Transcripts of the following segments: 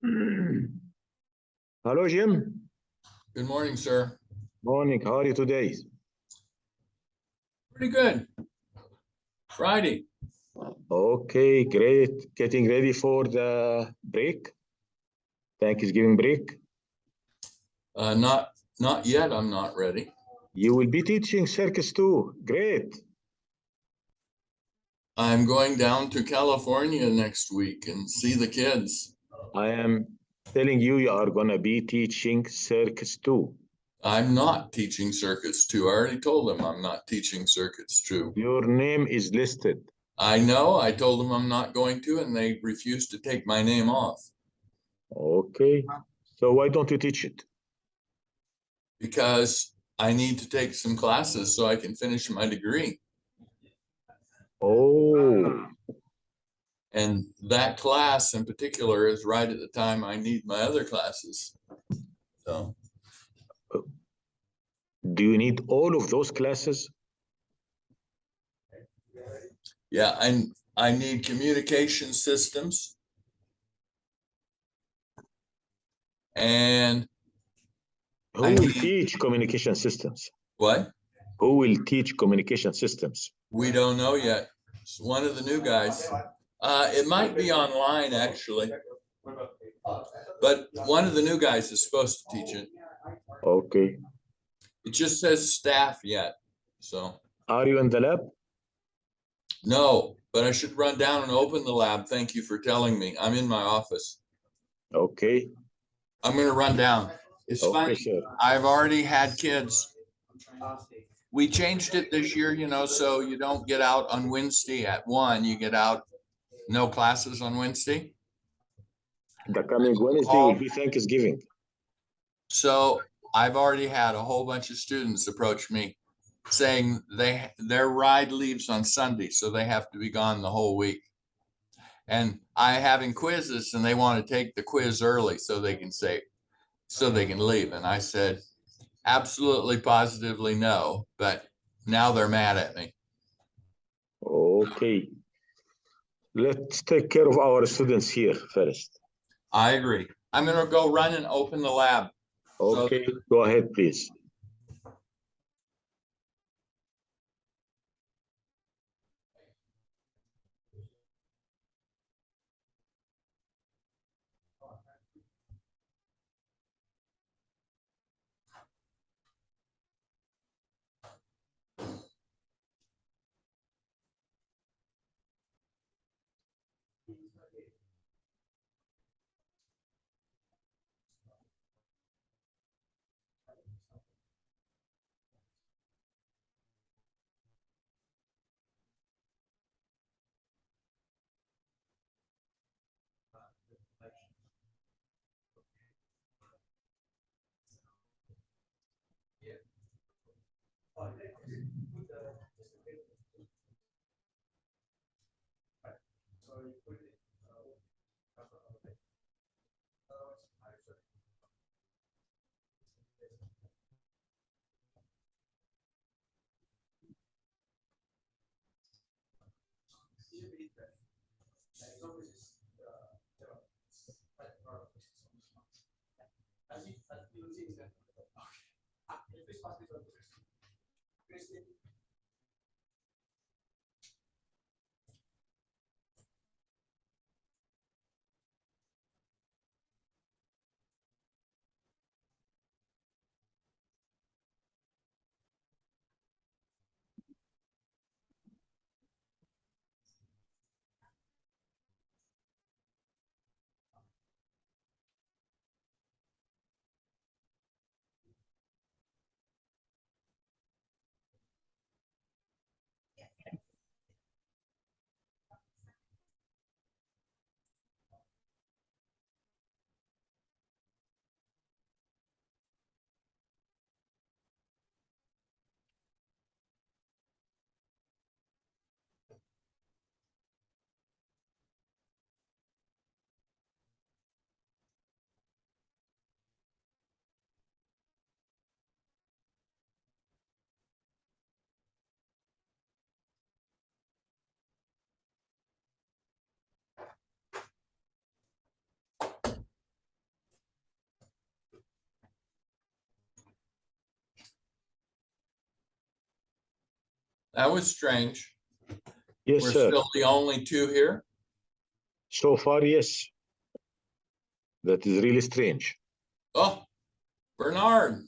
Hello, Jim. Good morning, sir. Morning. How are you today? Pretty good. Friday. Okay, great. Getting ready for the break, Thanksgiving break. Not yet. I'm not ready. You will be teaching circus too. Great. I'm going down to California next week and see the kids. I am telling you, you are gonna be teaching circus too. I'm not teaching circuits too. I already told them I'm not teaching circuits too. Your name is listed. I know. I told them I'm not going to, and they refused to take my name off Okay. So why don't you teach it? because I need to take some classes so I can finish my degree. Oh, And that class in particular is right at the time I need my other classes. So do you need all of those classes? yeah, I need communication systems and Who I will need teach communication systems? what? Who will teach communication systems? We don't know yet. It's one of the new guys. It might be online actually, but one of the new guys is supposed to teach it. Okay. It just says staff yet. So Are you in the lab? no, but I should run down and open the lab. Thank you for telling me. I'm in my office. Okay. I'm gonna run down. It's Okay, funny. sir. I've already had kids. We changed it this year, so you don't get out on Wednesday at 1. You get out, no classes on Wednesday. The coming Wednesday will be Thanksgiving. So I've already had a whole bunch of students approach me saying their ride leaves on Sunday, so they have to be gone the whole week. And I having quizzes and they want to take the quiz early so they can leave. And I said, absolutely positively no, but now they're mad at me. Okay. Let's take care of our students here first. I agree. I'm gonna go run and open the lab. Okay, go ahead, please. That was strange. Yes, We're sir. still the only two here. So far, yes. That is really strange. Oh, Bernard.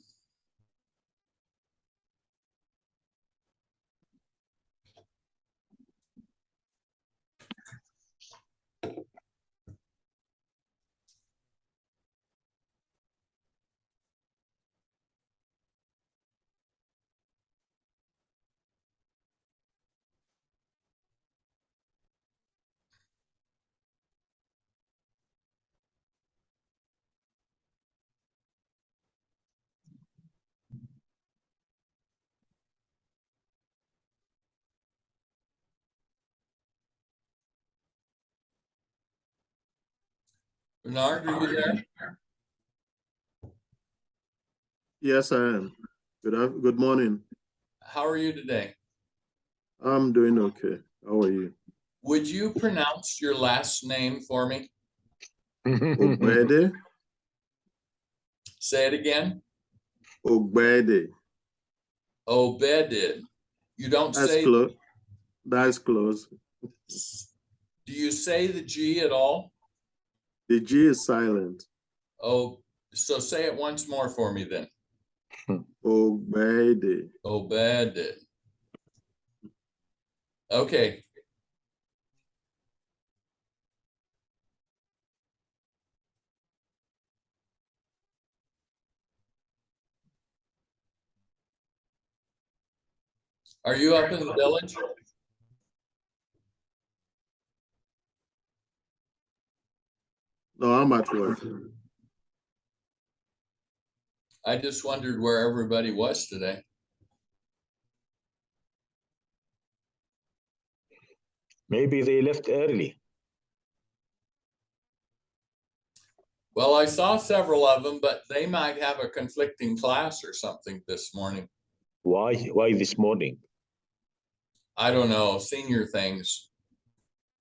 Bernard, are you there? Yes, I am. Good morning. How are you today? I'm doing okay. How are you? Would you pronounce your last name for me? Ogbede? Say it again. Ogbede. Obeded. You don't That's say, close. That's close. do you say the G at all? The G is silent. Oh, so say it once more for me then. Ogbede. Obeded. Okay. Are you up in the village? No, I'm at work. I just wondered where everybody was today. Maybe they left early. Well, I saw several of them, but they might have a conflicting class or something this morning. Why? Why this morning? I don't know, senior things.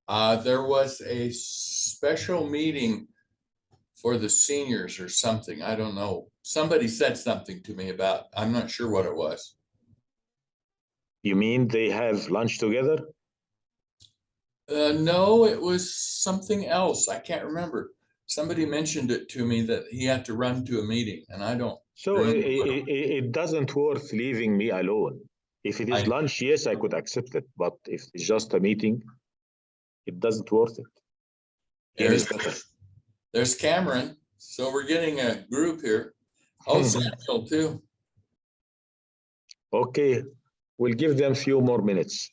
There was a special meeting for the seniors or something. I don't know. Somebody said something to me about, I'm not sure what it was. You mean they have lunch together? No, it was something else. I can't remember. Somebody mentioned it to me that he had to run to a meeting, and I don't. So it doesn't worth leaving me alone. If it is lunch, yes, I could accept it. But if it's just a meeting, it doesn't worth it. Here is better. There's Cameron. So we're getting a group here. Oh, Samuel too. Okay, we'll give them a few more minutes.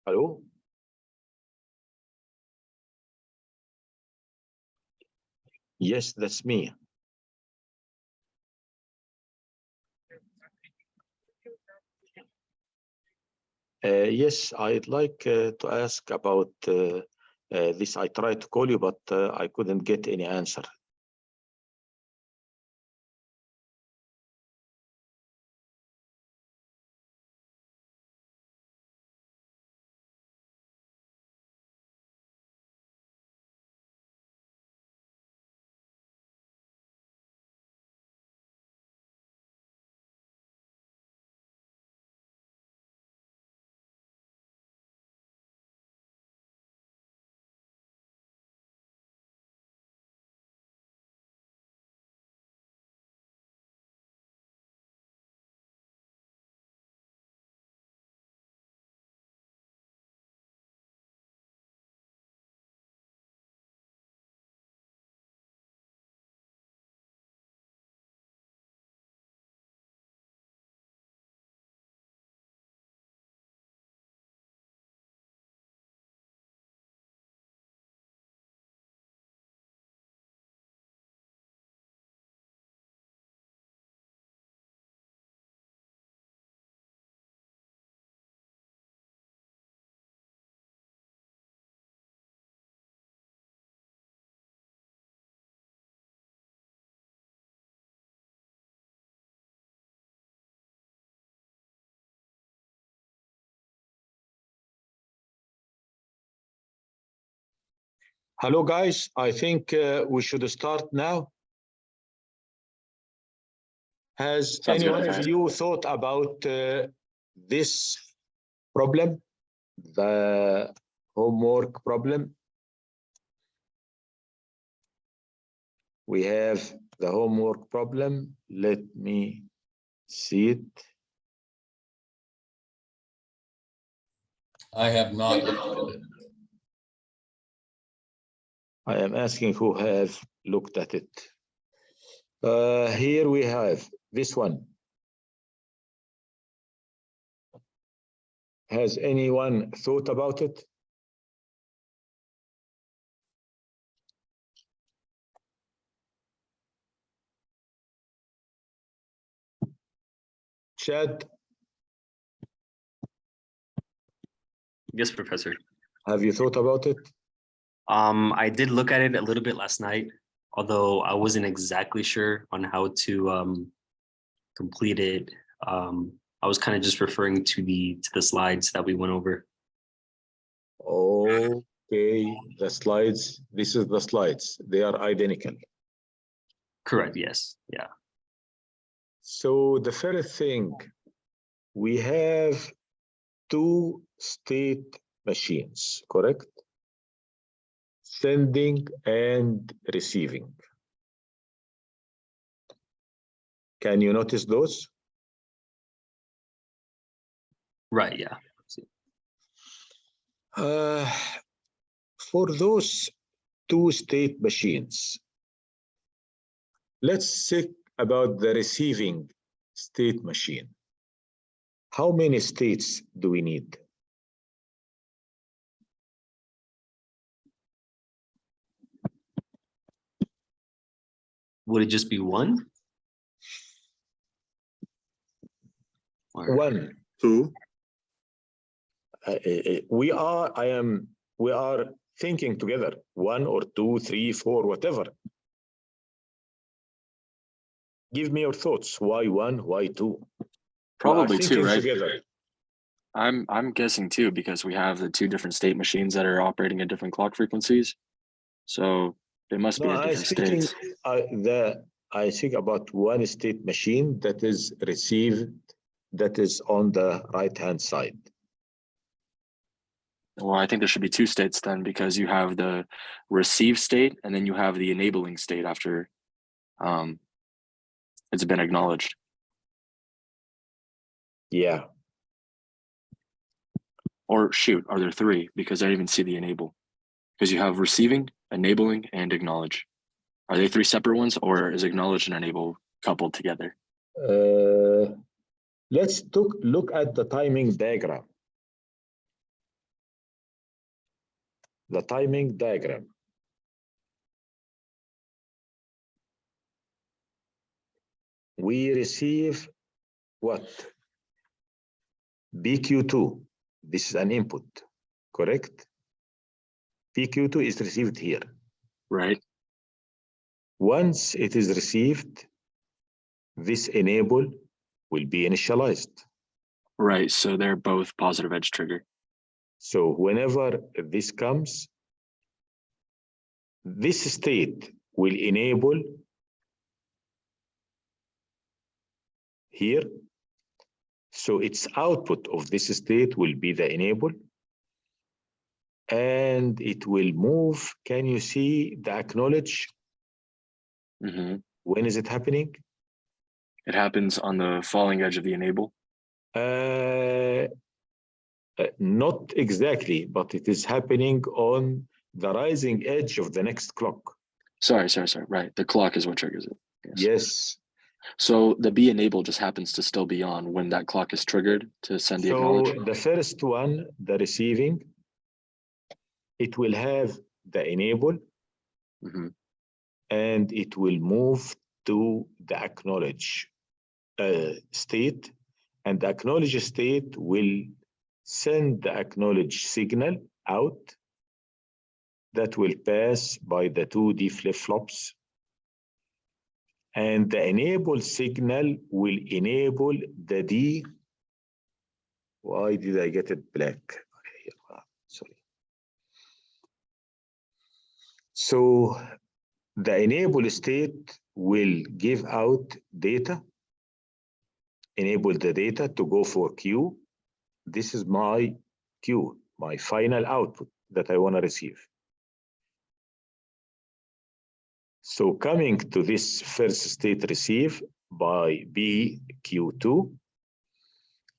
Hello? Yes, that's me. Yes, I'd like to ask about this. I tried to call you, but I couldn't get any answer. Hello, guys. I think we should start now. Has Sounds any good. one of you thought about this problem, the homework problem? We have the homework problem. Let me see it. I have not looked at it. I am asking who have looked at it. Here we have this one. Has anyone thought about it? Chad, Yes, Professor. have you thought about it? I did look at it a little bit last night, although I wasn't exactly sure on how to complete it. I was kind of just referring to the slides that we went over. Okay, the slides. This is the slides. They are identical. Correct. Yes. Yeah. So the first thing, we have two state machines, correct? Sending and receiving. Can you notice those? Right. Yeah. For those two state machines, let's think about the receiving state machine. How many states do we need? Would it just be one? Or- One. Two. We are thinking together. 1 or 2, 3, 4, whatever. Give me your thoughts. Why 1? Why 2? Probably We are two, thinking right? Together. I'm guessing two because we have the two different state machines that are operating at different clock frequencies. So they must be No, at different states. I think about one state machine that is received, that is on the right-hand side. Well, I think there should be two states then because you have the receive state and then you have the enabling state after it's been acknowledged. Yeah. Or shoot, are there three? Because I didn't even see the enable. Because you have receiving, enabling, and acknowledge. Are they three separate ones or is acknowledge and enable coupled together? Let's look at the timing diagram. the timing diagram. We receive what? BQ2. This is an input, correct? BQ2 is received here. Right. Once it is received, this enable will be initialized. Right. So they're both positive edge trigger. So whenever this comes, this state will enable here. So its output of this state will be the enable. And it will move. Can you see the acknowledge? Mm-hmm. When is it happening? It happens on the falling edge of the enable. Not exactly, but it is happening on the rising edge of the next clock. Sorry. Right. The clock is what triggers it. Yes. So the be enable just happens to still be on when that clock is triggered to send the So acknowledge. the first one, the receiving, it will have the enable, Mm-hmm. and it will move to the acknowledge state, and the acknowledge state will send the acknowledge signal out that will pass by the 2D flip-flops, and the enable signal will enable the D. Why did I get it black? Sorry. So the enable state will give out data, enable the data to go for Q. This is my Q, my final output that I want to receive. So coming to this first state receive by BQ2,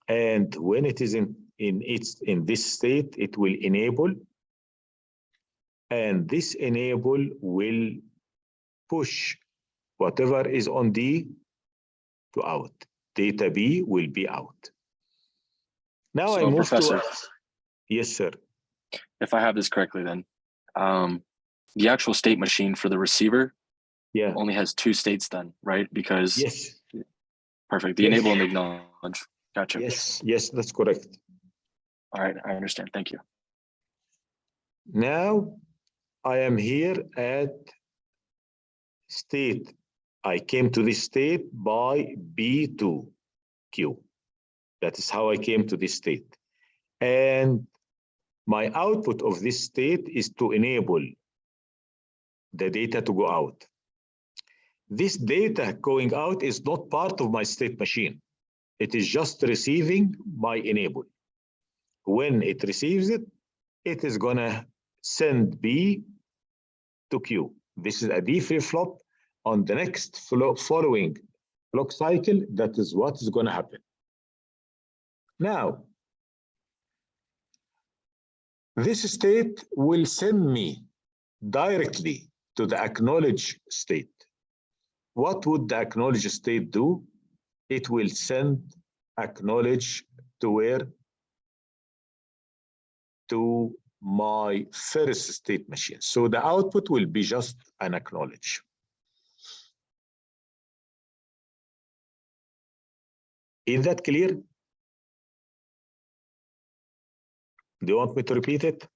and when it is in this state, it will enable, and this enable will push whatever is on D to out. Data B will be out. Now So, I move Professor, to yes, sir. if I have this correctly, then the actual state machine for the receiver Yeah. only has two states then, right? Because Yes. perfect. The Yes. enable and the acknowledge. Gotcha. Yes. Yes, that's correct. All right, I understand. Thank you. Now I am here at state. I came to this state by B2Q. That is how I came to this state. And my output of this state is to enable the data to go out. This data going out is not part of my state machine. It is just receiving my enable. When it receives it, it is gonna send B to Q. This is a D flip-flop. On the next following clock cycle, that is what is gonna happen. Now, this state will send me directly to the acknowledge state. What would the acknowledge state do? It will send acknowledge to where? To my first state machine. So the output will be just an acknowledge. Is that clear? Do you want me to repeat it?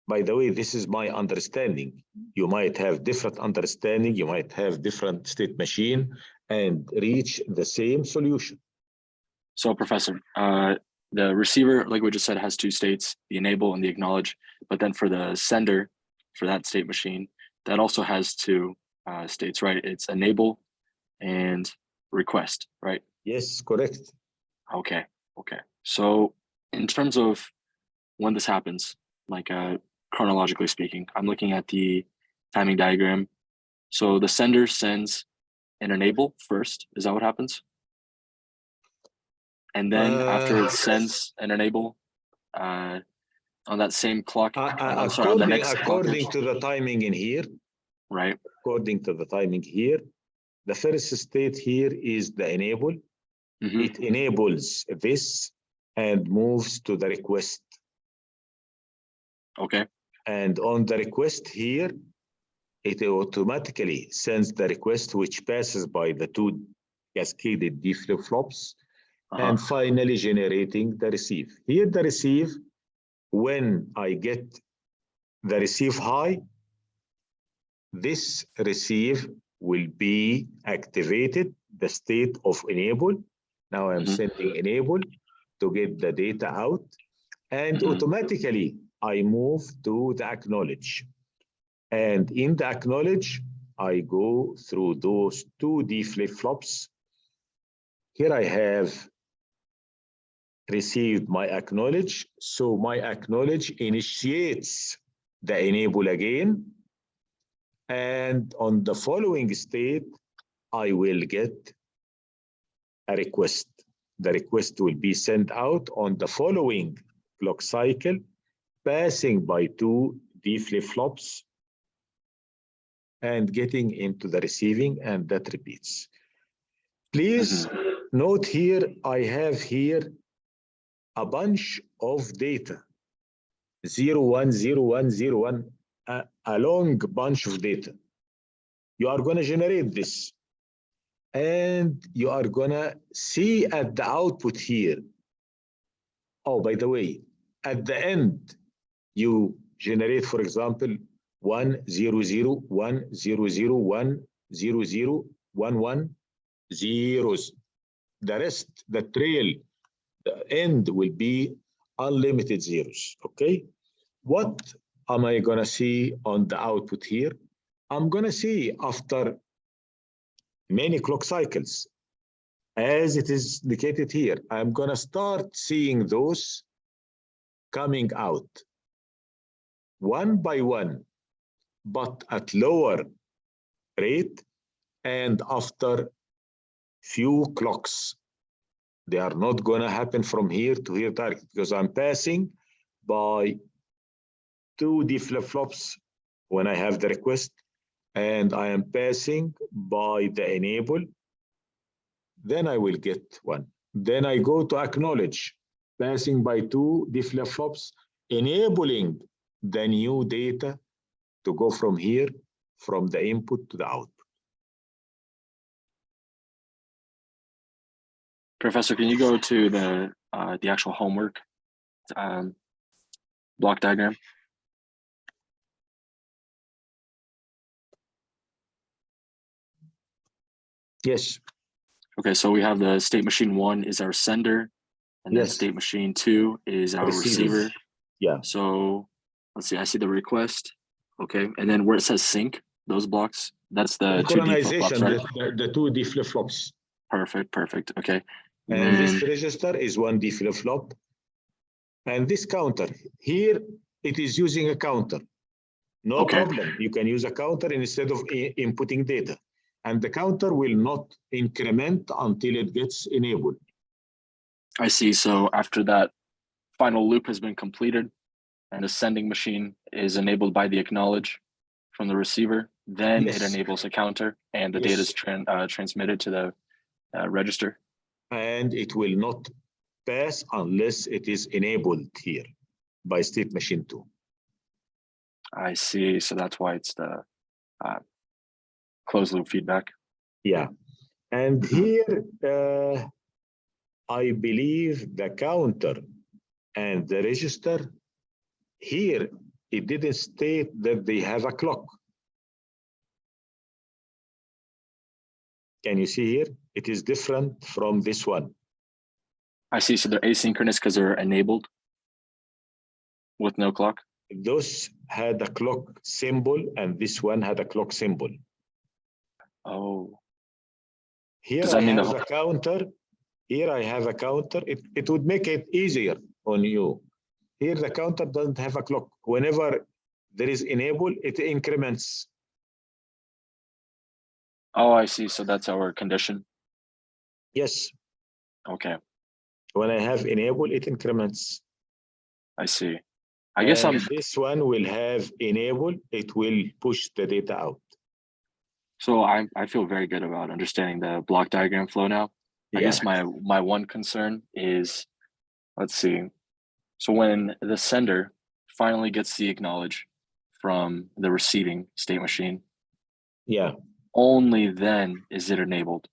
By the way, this is my understanding. You might have different understanding. You might have different state machine and reach the same solution. So, Professor, the receiver, like we just said, has two states, the enable and the acknowledge. But then for the sender, for that state machine, that also has two states, right? It's enable and request, right? Yes, correct. Okay. So in terms of when this happens, like chronologically speaking, I'm looking at the timing diagram. So the sender sends an enable first. Is that what happens? And then after it sends an enable on that same clock, sorry, on the next according to the timing in here, right? According to the timing here, the first state here is the enable. Mm-hmm. It enables this, and moves to the request. Okay. And on the request here, it automatically sends the request, which passes by the two cascaded D flip-flops, and finally generating the receive. Here the receive, when I get the receive high, this receive will be activated, the state of enable. Now I'm sending enable to get the data out, and automatically I move to the acknowledge. And in the acknowledge, I go through those two D flip-flops. Here I have received my acknowledge. So my acknowledge initiates the enable again. And on the following state, I will get a request. The request will be sent out on the following clock cycle, passing by two D flip-flops and getting into the receiving, and that repeats. Please note here, I have here a bunch of data, 010101, a long bunch of data. You are going to generate this, and you are going to see at the output here. Oh, by the way, at the end, you generate, for example, 10010010011 zeros. The rest, the trail, the end will be unlimited zeros, okay? What am I gonna see on the output here? I'm gonna see after many clock cycles, as it is indicated here, I'm gonna start seeing those coming out one by one, but at lower rate and after few clocks. They are not going to happen from here to here directly because I'm passing by two D flip-flops when I have the request, and I am passing by the enable. Then I will get one. Then I go to acknowledge, passing by two D flip-flops, enabling the new data to go from here, from the input to the output. Professor, can you go to the actual homework block diagram? Yes. Okay, so we have the state machine 1 is our sender, and then Yes. state machine 2 is our receiver. Yeah. So let's see, I see the request. Okay, and then where it says sync, those blocks, that's the two D flip-flops, right? the two D flip-flops. Perfect. Okay. And this register is one D flip-flop. And this counter, here it is using a counter. No problem. You can use a counter instead of inputting data. And the counter will not increment until it gets enabled. I see. So after that final loop has been completed and the sending machine is enabled by the acknowledge from the receiver, then it enables a counter and the data is transmitted to the register. And it will not pass unless it is enabled here by state machine 2. I see. So that's why it's the closed loop feedback. Yeah. And here, I believe the counter and the register, here, it didn't state that they have a clock. Can you see here? It is different from this one. I see. So they're asynchronous because they're enabled with no clock. Those had a clock symbol and this one had a clock symbol. Oh. Here I have a counter. Here I have a counter. It would make it easier on you. Here the counter doesn't have a clock. Whenever there is enable, it increments. Oh, I see. So that's our condition. Yes. Okay. When I have enable, it increments. I see. I guess this one will have enable, it will push the data out. So I feel very good about understanding the block diagram flow now. I guess my one concern is let's see. So when the sender finally gets the acknowledge from the receiving state machine, Yeah, only then is it enabled.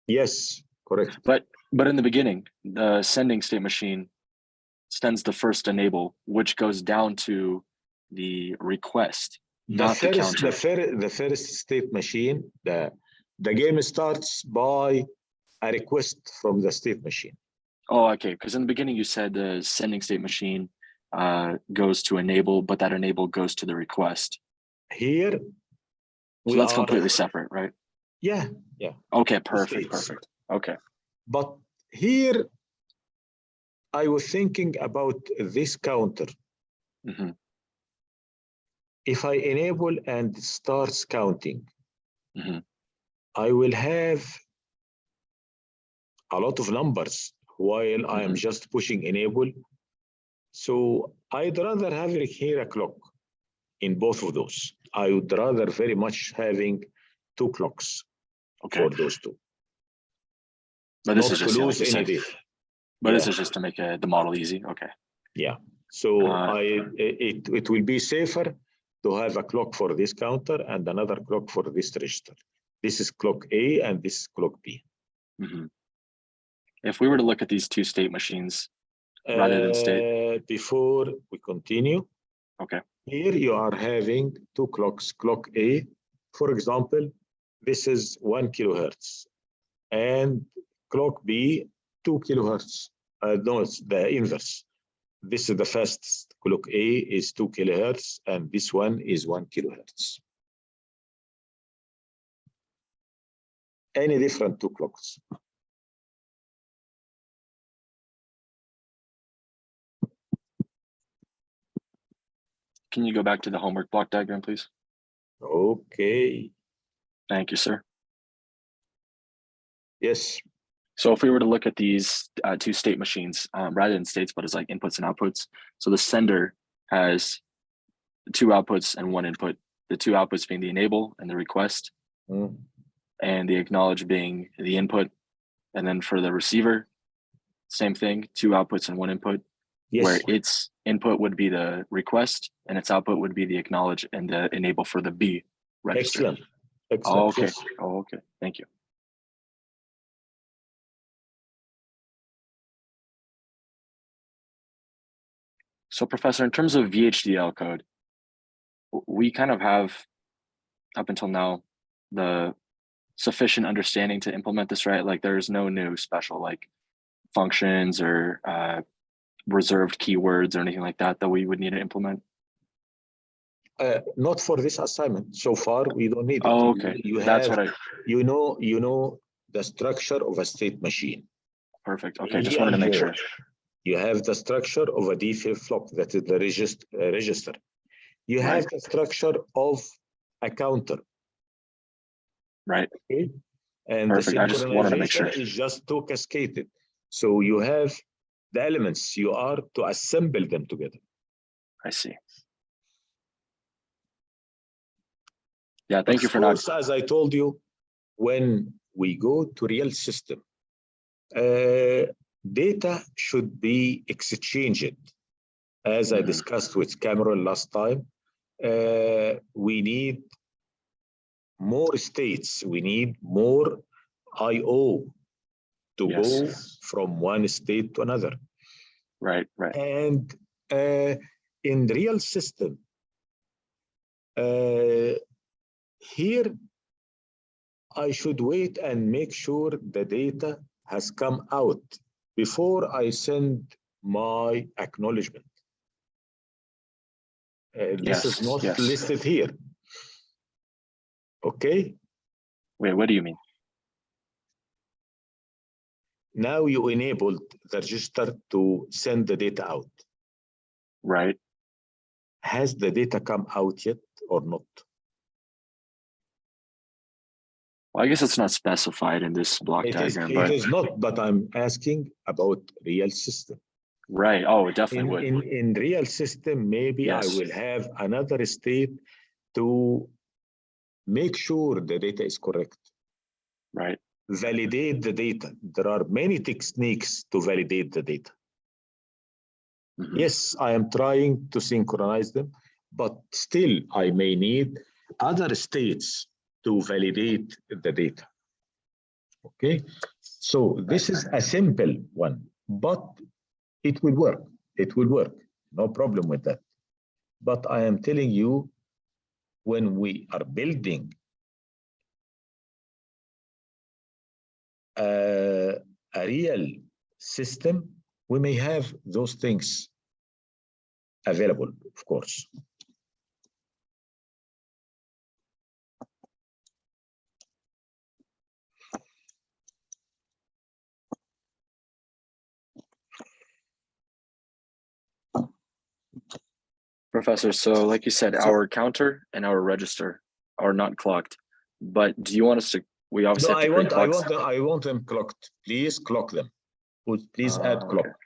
yes, correct. But in the beginning, the sending state machine sends the first enable, which goes down to the request, not the counter. The first state machine, the game starts by a request from the state machine. Oh, okay. Because in the beginning you said the sending state machine goes to enable, but that enable goes to the request. Here, So we that's are, completely separate, right? yeah, Okay, perfect, states. perfect. Okay. But here, I was thinking about this counter. Hmm. If I enable and starts counting, Mhm. I will have a lot of numbers while I am Mhm. just pushing enable. So I'd rather have here a clock in both of those. I would rather very much having two clocks Okay. for those two. But this Not is to just, yeah, lose like you any said. data. But this Yeah. is just to make the model easy. Okay. Yeah. So Uh, it will be safer to have a clock for this counter and another clock for this register. This is clock A and this is clock B. mhm. If we were to look at these two state machines rather than state, Before we continue, okay. here you are having two clocks. Clock A, for example, this is 1 kilohertz, and clock B 2 kilohertz. No, it's the inverse. This is the fastest. Clock A is 2 kilohertz, and this one is 1 kilohertz. Any different two clocks? Can you go back to the homework block diagram, please? Okay. Thank you, sir. Yes. So if we were to look at these two state machines rather than states, but as like inputs and outputs, so the sender has two outputs and one input, the two outputs being the enable and the request, Mm. and the acknowledge being the input. And then for the receiver, same thing, two outputs and one input, where Yes. its input would be the request and its output would be the acknowledge and the enable for the B register. Excellent. Oh, Excellent. okay. Yes. Oh, okay. Thank you. So, Professor, in terms of VHDL code, we kind of have, up until now, the sufficient understanding to implement this, right? Like there's no new special like functions or reserved keywords or anything like that that we would need to implement. Not for this assignment. So far, we don't need it. Oh, okay. You That's have, what I, you know the structure of a state machine. perfect. Okay, A just wanted to and make sure. more. You have the structure of a D flip-flop, that is the register. You Right. have the structure of a counter. Right. Okay? And Perfect. the I just wanted to make synchronization sure. is just two cascaded. So you have the elements, you are to assemble them together. I see. Yeah, thank you Of for not. course, as I told you, when we go to real system, data should be exchanged. As I Mhm. discussed with Cameron last time, we need more states. We need more I/O to Yes. go from one state to another. Right. Right. And in real system, here I should wait and make sure the data has come out before I send my acknowledgement. This Yes. is not Yes. listed here. Okay. Wait, what do you mean? Now you enabled the register to send the data out. Right. Has the data come out yet or not? Well, I guess it's not specified in this block diagram, It but is not, but I'm asking about real system. right. Oh, it definitely would. In real system, maybe I Yes. will have another state to make sure the data is correct. Right. Validate the data. There are many techniques to validate the data. Mhm. Yes, I am trying to synchronize them, but still I may need other states to validate the data. Okay, so this is a simple one, but it will work. It will work. No problem with that. But I am telling you, when we are building a real system, we may have those things available, of course. Professor, so like you said, our counter and our register are not clocked, but do you want us to, we No, obviously have to create clocks. I want them clocked. Please clock them. Please add clock. Okay.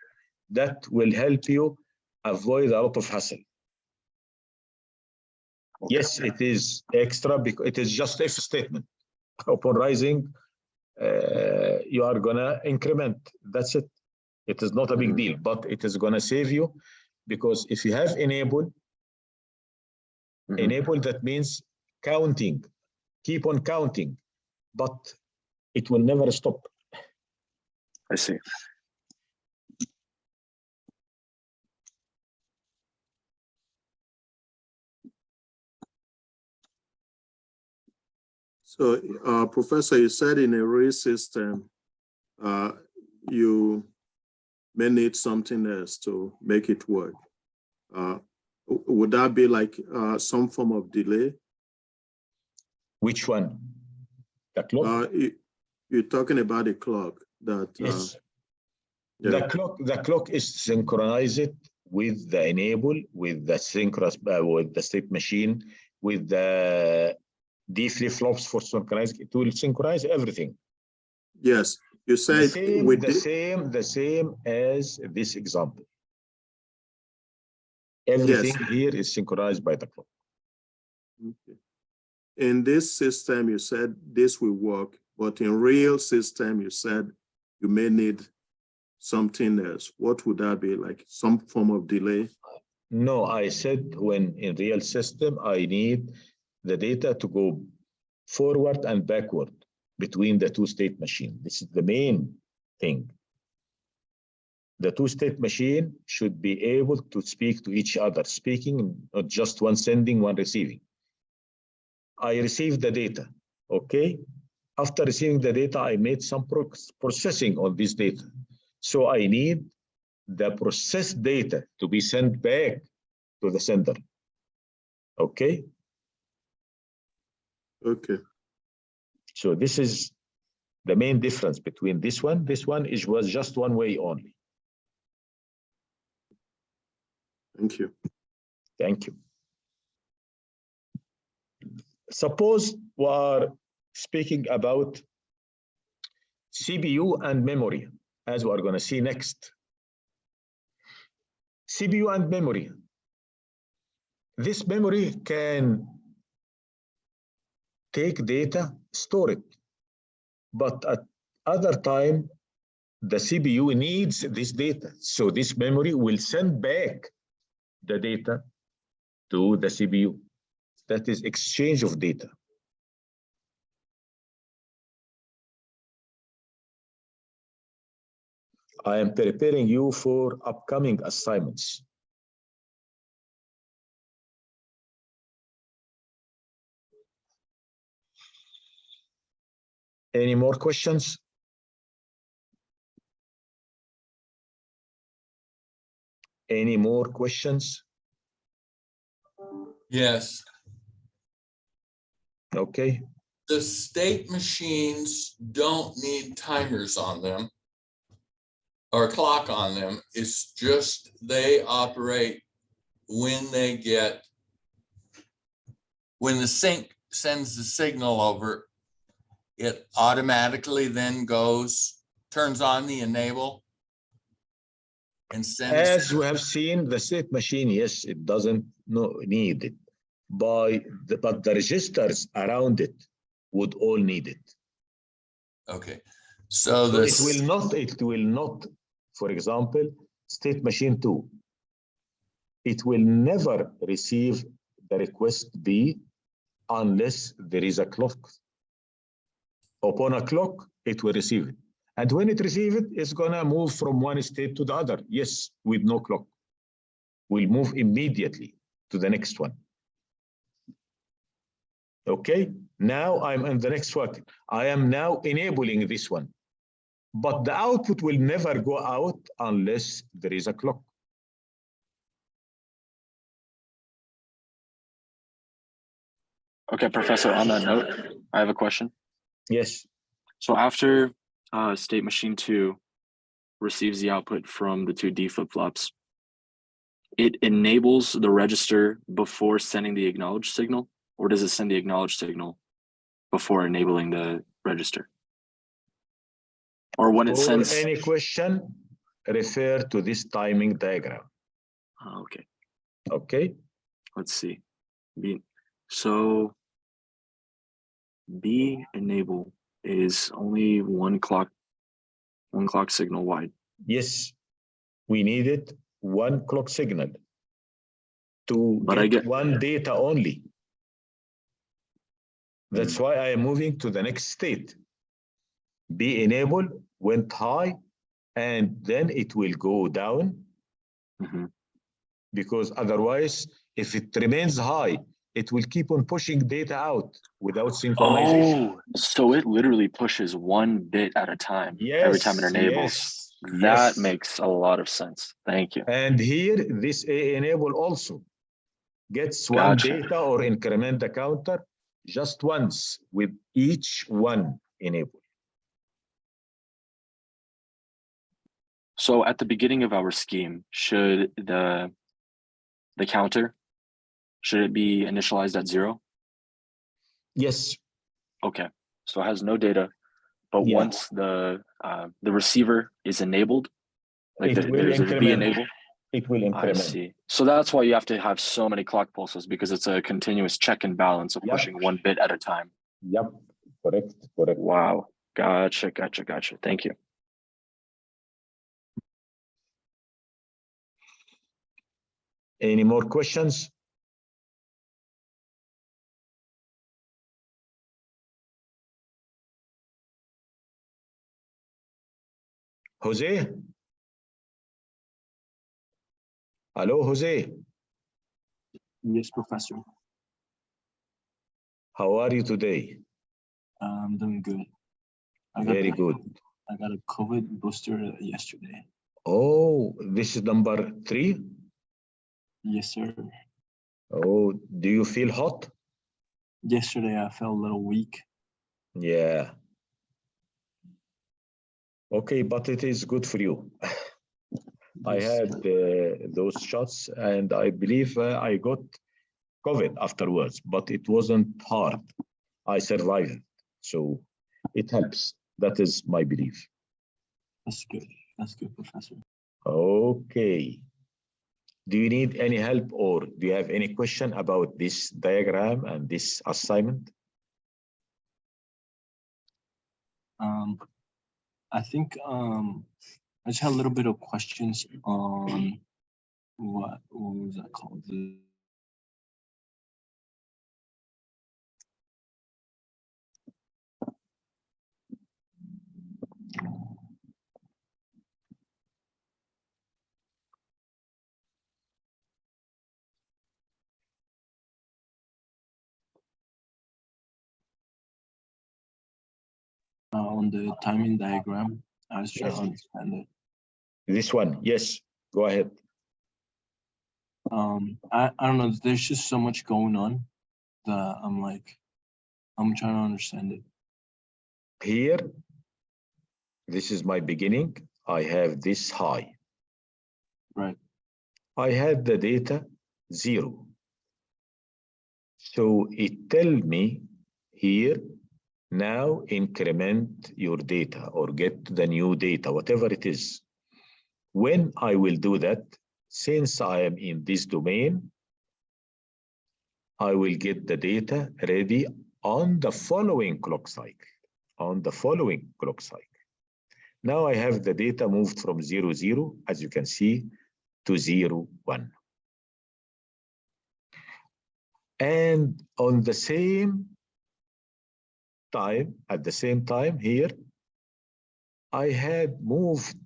That will help you avoid a lot of hassle. Okay. Yes, it is extra because it is just if statement. Upon rising, you are gonna increment. That's it. It is not a big Mhm. deal, but it is gonna save you because if you have enable, Mhm. enable that means counting, keep on counting, but it will never stop. I see. So, Professor, you said in a real system, you may need something else to make it work. Would that be like some form of delay? Which one? The clock? You're talking about a clock that. Yes. Yeah. The clock is synchronized with the enable, with the synchronous, with the state machine, with the D flip-flops for synchronizing. It will synchronize everything. Yes, you The said same, with the same as this example. Everything here is synchronized by the clock. Okay. In this system, you said this will work, but in real system, you said you may need something else. What would that be? Like some form of delay? No, I said when in real system, I need the data to go forward and backward between the two state machine. This is the main thing. The two state machine should be able to speak to each other, speaking, not just one sending, one receiving. I received the data, okay? After receiving the data, I made some processing on this data. So I need the processed data to be sent back to the sender, okay? Okay. So this is the main difference between this one. This one was just one way only. Thank you. Thank you. Suppose we are speaking about CPU and memory, as we are going to see next. CPU and memory. This memory can take data, store it, but at other time, the CPU needs this data. So this memory will send back the data to the CPU. That is exchange of data. I am preparing you for upcoming assignments. Any more questions? Any more questions? Yes, Okay. the state machines don't need timers on them or a clock on them. It's just they operate when they get, when the sync sends the signal over, it automatically then goes, turns on the enable and sends. As we have seen, the state machine, yes, it doesn't need it. But the registers around it would all need it. Okay, so So this, it will not, for example, state machine 2 it will never receive the request B unless there is a clock. Upon a clock, it will receive it. And when it receives it, it's gonna move from one state to the other. Yes, with no clock. We'll move immediately to the next one. Okay, now I'm in the next one. I am now enabling this one. But the output will never go out unless there is a clock. Okay, Professor, on that note, I have a question. Yes. So after state machine 2 receives the output from the 2D flip-flops, it enables the register before sending the acknowledge signal, or does it send the acknowledge signal before enabling the register? Or when it For sends... any question, refer to this timing diagram. Okay, Okay. let's see. So B enable is only one clock signal wide. Yes, we needed one clock signal to But I get get- one data only. That's why I am moving to the next state. B enable went high, and then it will go down, Mhm. because otherwise, if it remains high, it will keep on pushing data out without synchronization. Oh, so it literally pushes one bit at a time every time it Yes, enables. yes, That yes. makes a lot of sense. Thank you. And here, this A enable also gets one Gotcha. data or increment the counter just once with each one enabled. So at the beginning of our scheme, should the counter, should it be initialized at 0? Yes, Okay, so it has no data, but Yeah. once the receiver is enabled, like it will there's a B increment. enable. It will I increment. see. So that's why you have to have so many clock pulses, because it's a continuous check and balance of Yep. pushing one bit at a time. Yep, correct, correct. Wow. Gotcha. Thank you. Any more questions? Jose? Hello, Jose. Yes, Professor. How are you today? I'm doing good. Very good. I got a COVID booster yesterday. Oh, this is number 3? Yes, sir. Oh, do you feel hot? Yesterday I felt a little weak. Yeah. Okay, but it is good for you. I Yes. had those shots, and I believe I got COVID afterwards, but it wasn't hard. I survived, so it helps. That is my belief. That's good. That's good, Professor. Okay. Do you need any help, or do you have any question about this diagram and this assignment? I think I just had a little bit of questions on what was that called? On the timing diagram. I was trying to understand it. This one, yes, go ahead. I don't know, there's just so much going on that I'm trying to understand it. Here, this is my beginning. I have this high. Right. I had the data 0. So it tell me here, now increment your data or get the new data, whatever it is. When I will do that, since I am in this domain, I will get the data ready on the following clock cycle, Now I have the data moved from 0, 0, as you can see, to 0, 1. And on the same time, at the same time here, I had moved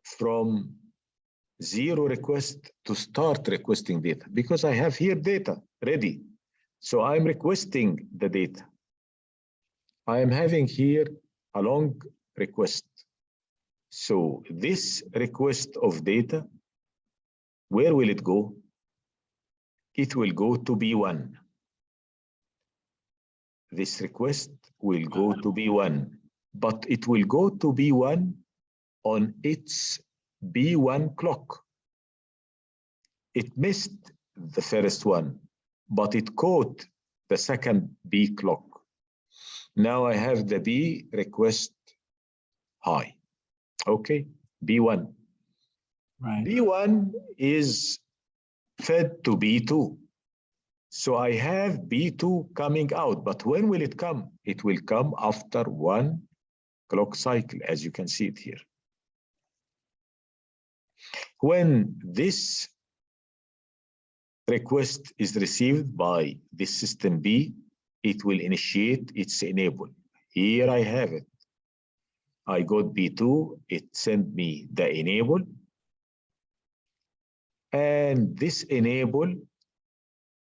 from 0 request to start requesting data because I have here data ready. So I'm requesting the data. I am having here a long request. So this request of data, where will it go? It will go to B1. This request will go to B1, but it will go to B1 on its B1 clock. It missed the first one, but it caught the second B clock. Now I have the B request high. Okay, B1. Right. B1 is fed to B2. So I have B2 coming out, but when will it come? It will come after 1 clock cycle, as you can see it here. When this request is received by this system B, it will initiate its enable. Here I have it. I got B2, it sent me the enable. And this enable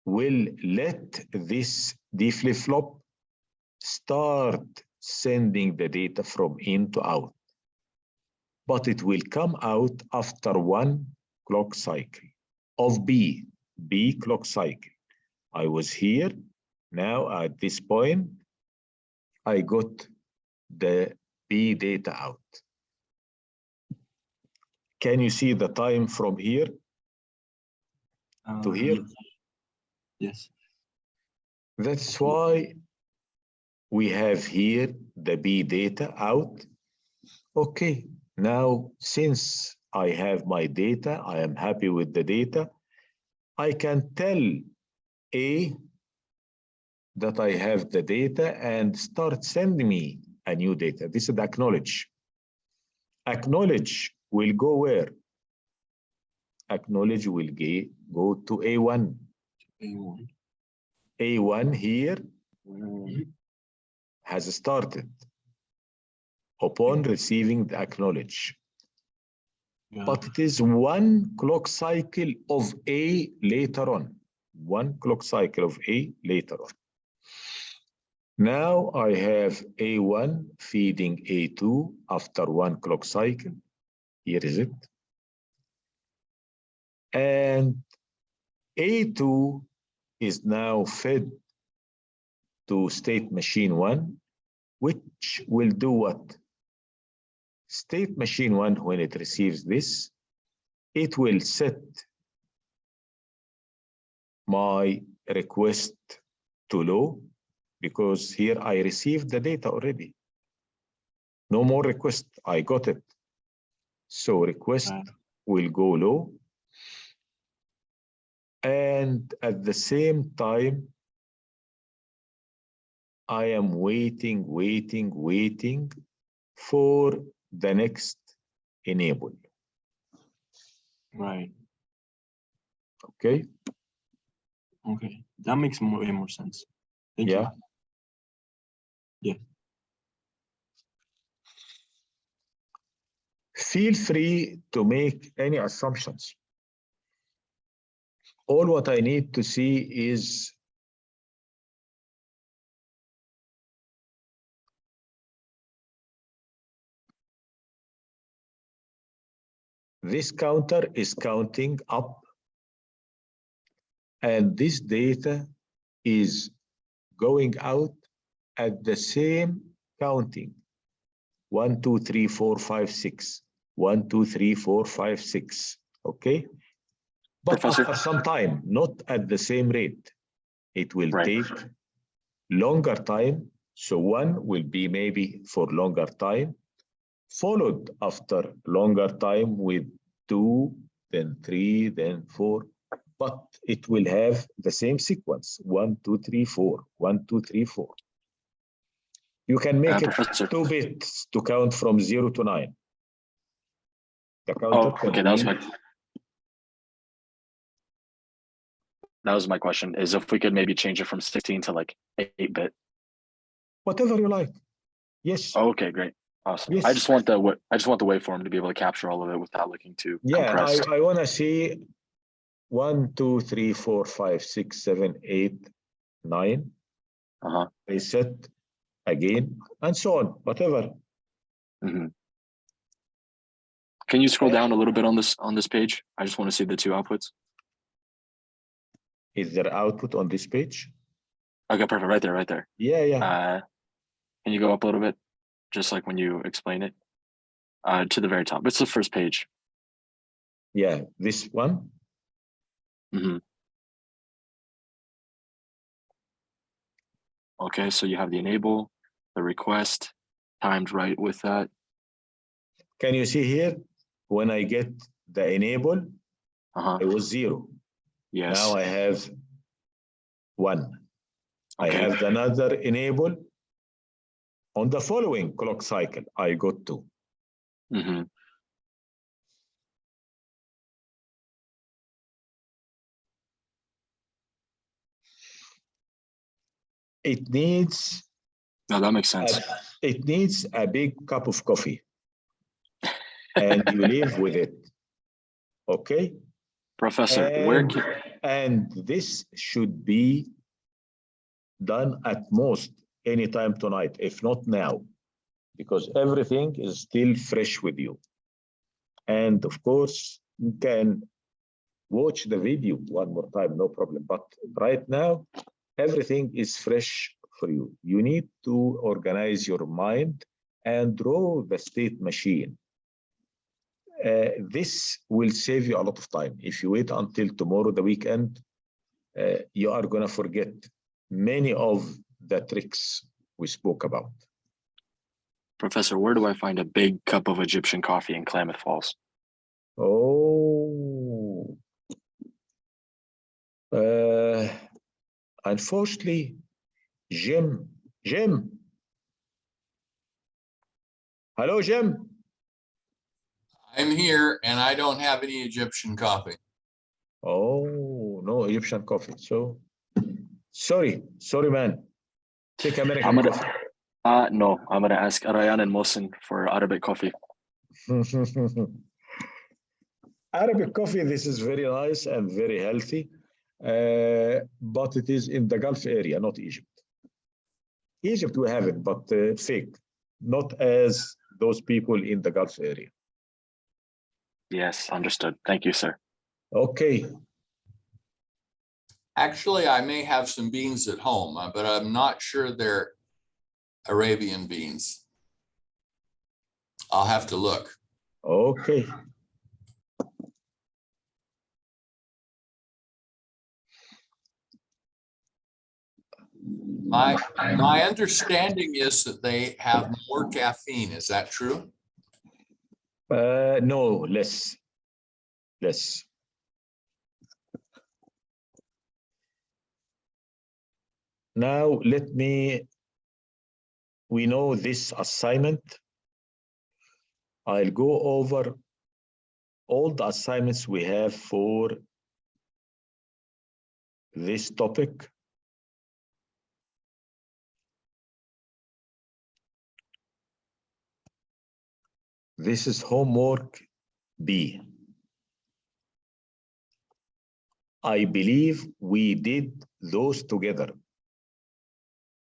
will let this D flip-flop start sending the data from in to out. But it will come out after 1 clock cycle of B clock cycle. I was here, now at this point, I got the B data out. Can you see the time from here to here? Yes. That's why we have here the B data out. Okay, now since I have my data, I am happy with the data, I can tell A that I have the data and start sending me a new data. This is the acknowledge. Acknowledge will go where? Acknowledge will go to A1. A1. A1 here has started upon receiving the acknowledge. Yeah. But it is 1 clock cycle of A later on. 1 clock cycle of A later on. Now I have A1 feeding A2 after 1 clock cycle. Here is it. And A2 is now fed to state machine 1, which will do what? State machine 1, when it receives this, it will set my request to low, because here I received the data already. No more request, I got it. So request will go low. And at the same time, I am waiting for the next enable. Right. Okay. Okay. That makes way more sense. Thank you. Yeah. Feel free to make any assumptions. All what I need to see is this counter is counting up, and this data is going out at the same counting. 1, 2, 3, 4, 5, 6. 1, 2, 3, 4, 5, 6. Okay. But Professor? after some time, not at the same rate. It will Right. take longer time. So 1 will be maybe for longer time, followed after longer time with 2, then 3, then 4. But it will have the same sequence, 1, 2, 3, 4, 1, 2, 3, 4. You can make it Professor. 2 bits to count from 0 to 9. The counter Oh, okay, that was my That was my question, is if we could maybe change it from 16 to like 8-bit. Whatever you like. Yes. Okay, great. Awesome. I Yes. just want the waveform to be able to capture all of it without looking too Yeah, compressed. I want to see 1, 2, 3, 4, 5, 6, 7, 8, 9. Uh-huh. Reset again, and so on, whatever. Mhm. Can you scroll down a little bit on this page? I just want to see the two outputs. Is there output on this page? Okay, perfect. Right there. Yeah, yeah. Can you go up a little bit? Just like when you explain it. To the very top. It's the first page. Yeah, this one. Mhm. Okay, so you have the enable, the request, timed right with that. Can you see here? When I get the enable, Uh-huh. it was 0. Yes. Now I have 1. I Okay. have another enable. On the following clock cycle, I got 2. Mm-hmm. It needs No, that makes sense. it needs a big cup of coffee, and you live with it. Okay. Professor, where And, can and this should be done at most anytime tonight, if not now, because everything is still fresh with you. And of course, you can watch the video one more time, no problem. But right now, everything is fresh for you. You need to organize your mind and draw the state machine. This will save you a lot of time. If you wait until tomorrow, the weekend, you are going to forget many of the tricks we spoke about. Professor, where do I find a big cup of Egyptian coffee in Klamath Falls? Oh, unfortunately, Jim. Hello, Jim. I'm here and I don't have any Egyptian coffee. Oh, no Egyptian coffee. So, sorry, man. Take American I'm gonna coffee. no, I'm gonna ask Arayan and Mohsen for Arabic coffee. Arabic coffee, this is very nice and very healthy, but it is in the Gulf area, not Egypt. Egypt, we have it, but fake, not as those people in the Gulf area. Yes, understood. Thank you, sir. Okay. Actually, I may have some beans at home, but I'm not sure they're Arabian beans. I'll have to look. Okay. My understanding is that they have more caffeine. Is that true? No, less. Now, we know this assignment. I'll go over all the assignments we have for this topic. This is homework B. I believe we did those together,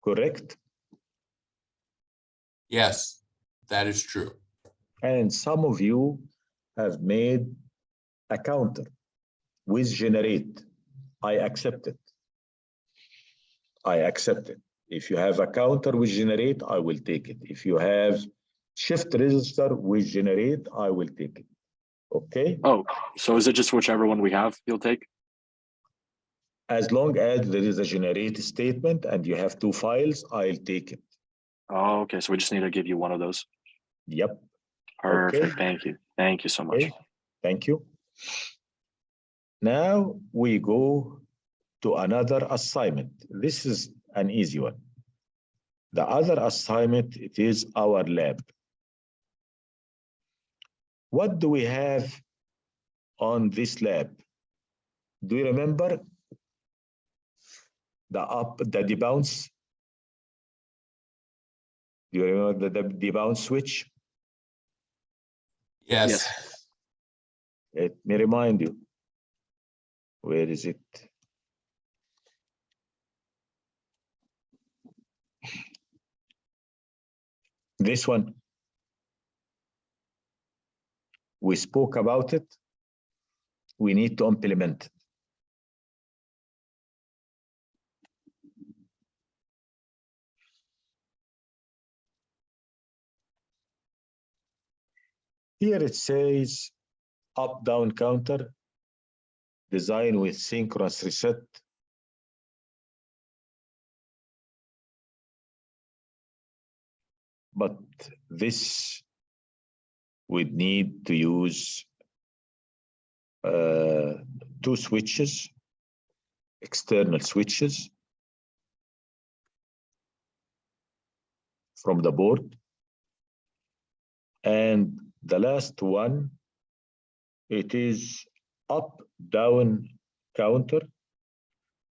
correct? Yes, that is true. And some of you have made a counter with generate. I accept it. If you have a counter with generate, I will take it. If you have shift register with generate, I will take it. Okay? Oh, so is it just whichever one we have you'll take? As long as there is a generate statement and you have 2 files, I'll take it. Oh, okay. So we just need to give you one of those. Yep. Perfect. Okay. Thank you. Thank you so much. Okay. Thank you. Now we go to another assignment. This is an easy one. The other assignment, it is our lab. What do we have on this lab? Do you remember? the debounce. Do you remember the debounce switch? Yes, Let me remind you. Where is it? This one. We spoke about it. We need to implement it. Here it says up-down counter, design with synchronous reset. But this would need to use 2 switches, external switches from the board. And the last one, it is up-down counter.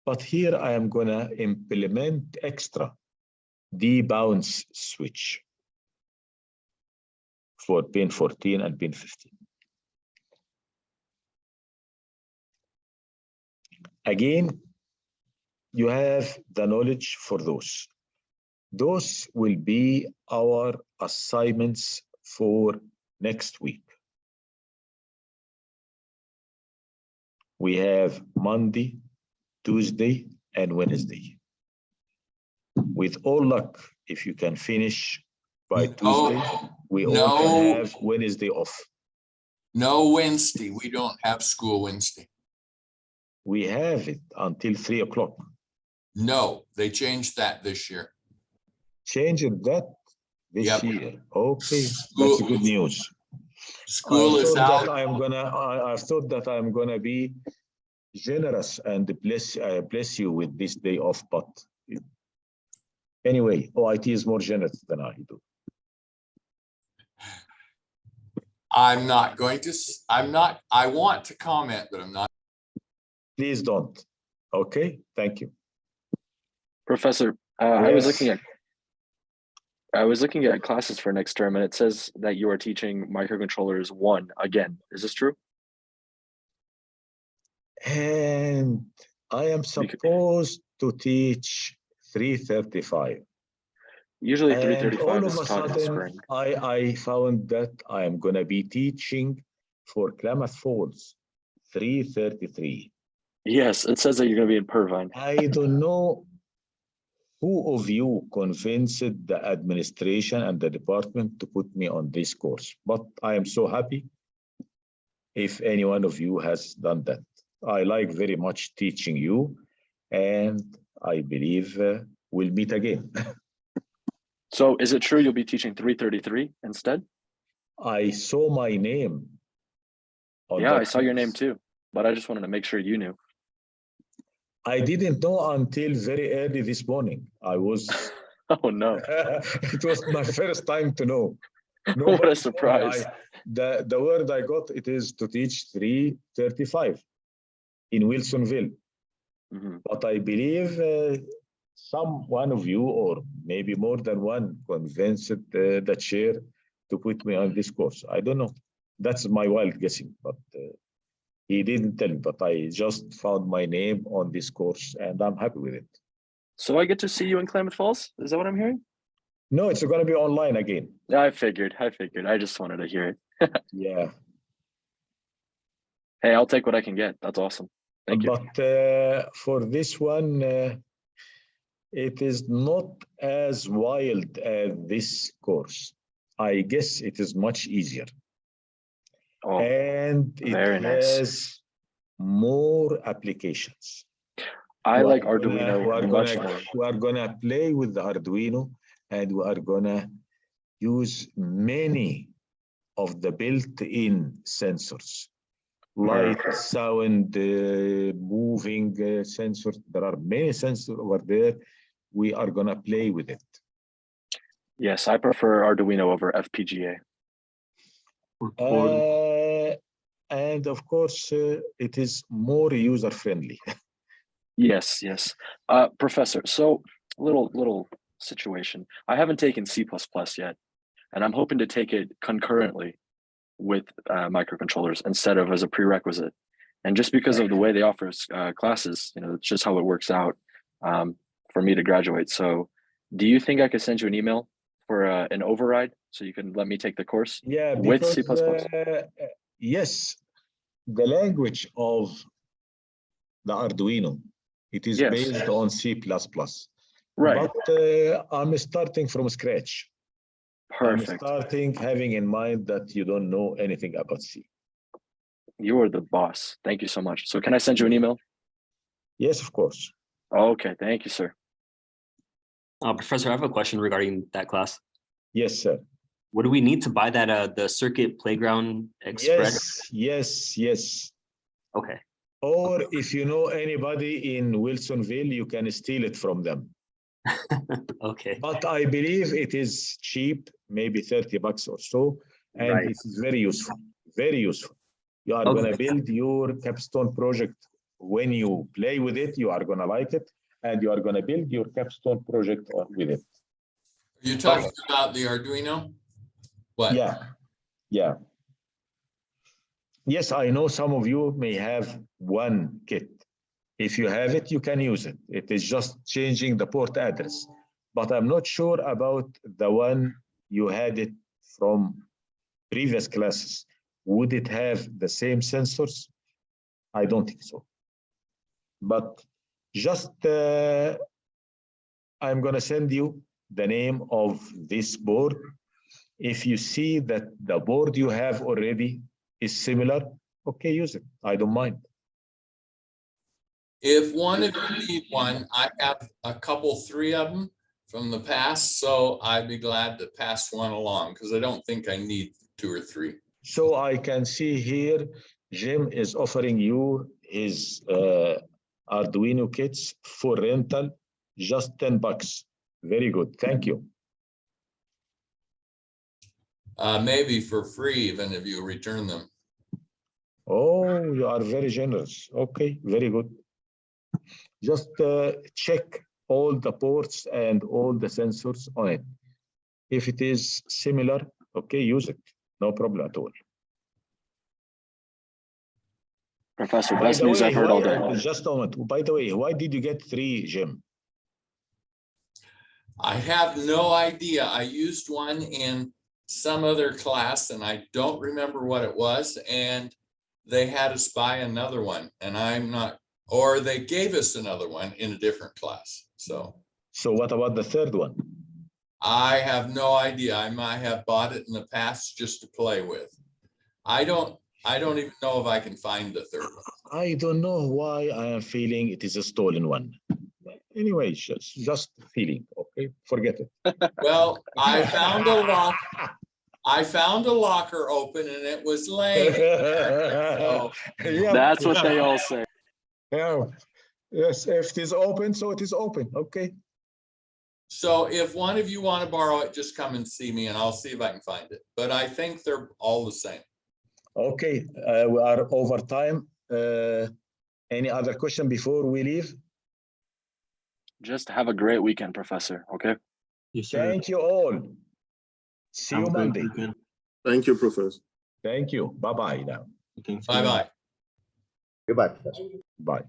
But here I am gonna implement extra debounce switch for pin 14 and pin 15. Again, you have the knowledge for those. Those will be our assignments for next week. We have Monday, Tuesday, and Wednesday. With all luck, if you can finish by Tuesday, we all can have Wednesday off. no Wednesday. We don't have school Wednesday. We have it until 3 o'clock. No, they changed that this year. Changing that this Yep. year. Okay, that's good news. School I is thought that out. I thought that I'm gonna be generous and bless you with this day off, but anyway, OIT is more generous than I do. I'm not going to, I want to comment, but I'm not. Please don't. Okay, thank you. Professor, I was Yes. looking at classes for next term, and it says that you are teaching microcontrollers 1 again. Is this true? And I am supposed to teach 335. Usually And 335 all is of a taught in sudden, spring. I found that I am going to be teaching for Klamath Falls 333. Yes, it says that you're going to be in Irvine. I don't know who of you convinced the administration and the department to put me on this course, but I am so happy if any one of you has done that. I like very much teaching you, and I believe we'll meet again. So is it true you'll be teaching 333 instead? I saw my name. On Yeah, that I saw your name course. too, but I just wanted to make sure you knew. I didn't know until very early this morning. I was, Oh no, it was my first time to know. what Nobody a told me. surprise. The word I got, it is to teach 335 in Wilsonville. Mhm. But I believe some one of you, or maybe more than one, convinced the chair to put me on this course. I don't know. That's my wild guessing, but he didn't tell me. But I just found my name on this course, and I'm happy with it. So I get to see you in Klamath Falls? Is that what I'm hearing? No, it's going to be online again. Yeah, I figured. I just wanted to hear it. Yeah. Hey, I'll take what I can get. That's awesome. Thank you. But for this one, it is not as wild as this course. I guess it is much easier. Oh, And it very nice. has more applications. I like Arduino much more. We are gonna play with the Arduino, and we are gonna use many of the built-in sensors, light, sound, moving sensors. There are many sensors over there. We are gonna play with it. Yes, I prefer Arduino over FPGA. And of course, it is more user-friendly. Yes, yes. Professor, so little situation. I haven't taken C++ yet, and I'm hoping to take it concurrently with microcontrollers instead of as a prerequisite. And just because of the way they offer classes, it's just how it works out for me to graduate. So do you think I could send you an email for an override so you can let me take the course Yeah, with C++? because yes, the language of the Arduino, it is Yes. based on C++. Right. But I'm starting from scratch. Perfect. I'm starting having in mind that you don't know anything about C. You are the boss. Thank you so much. So can I send you an email? Yes, of course. Okay. Thank you, sir. Professor, I have a question regarding that class. Yes, sir. What do we need to buy that the Circuit Playground Express? Yes. Okay. Or if you know anybody in Wilsonville, you can steal it from them. Okay. But I believe it is cheap, maybe $30 or so, and Right. it is very useful, very useful. You are Okay. going to build your capstone project. When you play with it, you are going to like it, and you are going to build your capstone project with it. Are you talking about the Arduino? What? Yeah. Yes, I know some of you may have one kit. If you have it, you can use it. It is just changing the port address. But I'm not sure about the one you had it from previous classes. Would it have the same sensors? I don't think so. But just I'm going to send you the name of this board. If you see that the board you have already is similar, okay, use it. I don't mind. If one of you need one, I have a couple, 3 of them from the past, so I'd be glad to pass one along because I don't think I need 2 or 3. So I can see here, Jim is offering you his Arduino kits for rental, just $10. Very good. Thank you. Maybe for free, even if you return them. Oh, you are very generous. Okay, very good. Just check all the ports and all the sensors on it. If it is similar, okay, use it. No problem at all. Professor, By best the news way, I've heard all day. just a moment. By the way, why did you get 3, Jim? I have no idea. I used one in some other class and I don't remember what it was. And they had us buy another one and I'm not, or they gave us another one in a different class. So what about the 3rd one? I have no idea. I might have bought it in the past just to play with. I don't even know if I can find the 3rd one. I don't know why I am feeling it is a stolen one. Anyway, just feeling, okay? Forget it. Well, I found a locker open and it was laying. So, Yeah, That's what they all say. yeah. Yes, if it is open, so it is open. Okay. so if one of you want to borrow it, just come and see me and I'll see if I can find it. But I think they're all the same. Okay, we are over time. Any other question before we leave? Just have a great weekend, Professor. Okay. Yes, sir. Thank you all. See Have you a great Monday. weekend. Thank you, Professor. Thank you. Bye-bye now. Thanks. Bye-bye. Goodbye, Professor. Bye.